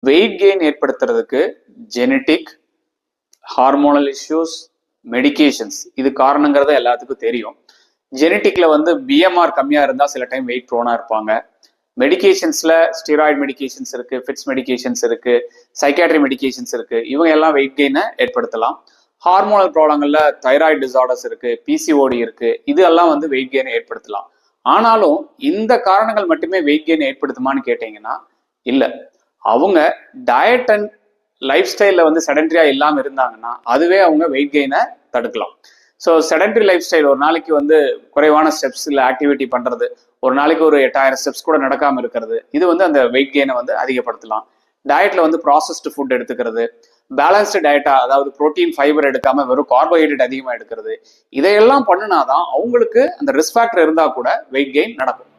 Wait gain ஏற்படுத்துறதுக்கு genetic, hormonal issues, medications இது காரணங்கிறது எல்லாத்துக்கும் தெரியும். ஜெனட்டிக்ல வந்து பிஎம்ஆர் கம்மியா இருந்தா சில டைம் வெயிட் ப்ரோனா இருப்பாங்க. மெடிகேஷன்ஸ்ல ஸ்டீராய்டு மெடிகேஷன்ஸ் இருக்கு, ஃபிட்ஸ் மெடிகேஷன்ஸ் இருக்கு, சைக்காட்ரி மெடிகேஷன்ஸ் இருக்கு. இவங்க எல்லாம் வெயிட் கெயினை ஏற்படுத்தலாம். ஹார்மோனல் ப்ராப்ளங்கள்ல தைராய்டு டிசார்டர்ஸ் இருக்கு, பிசிஓடி இருக்கு, இது எல்லாம் வந்து வெயிட் கெயினை ஏற்படுத்தலாம். ஆனாலும் இந்த காரணங்கள் மட்டுமே வெயிட் கெயின் ஏற்படுத்துமான்னு கேட்டீங்கன்னா இல்ல. அவங்க டயட் அண்ட் லைஃப் ஸ்டைல்ல வந்து செடன்டரியா இல்லாம இருந்தாங்கன்னா அதுவே அவங்க வெயிட் கெயினை தடுக்கலாம். ஸோ செடன்டரி லைஃப் ஸ்டைல், ஒரு நாளைக்கு வந்து குறைவான ஸ்டெப்ஸ் இல்லை ஆக்டிவிட்டி பண்றது, ஒரு நாளைக்கு ஒரு 8000 ஸ்டெப்ஸ் கூட நடக்காம இருக்கிறது, இது வந்து அந்த வெயிட் கெயினை வந்து அதிகப்படுத்தலாம். டயட்ல வந்து ப்ராசஸ்டு ஃபுட் எடுத்துக்கிறது, பேலன்ஸ்டு டயட்டா, அதாவது புரோட்டீன் ஃபைபர் எடுக்காம வெறும் கார்போஹைட்ரேட் அதிகமாக எடுக்கிறது, இதையெல்லாம் பண்ணினாதான் அவங்களுக்கு அந்த ரிஸ்க் ஃபேக்டர் இருந்தா கூட வெயிட் கெயின் நடக்கும்.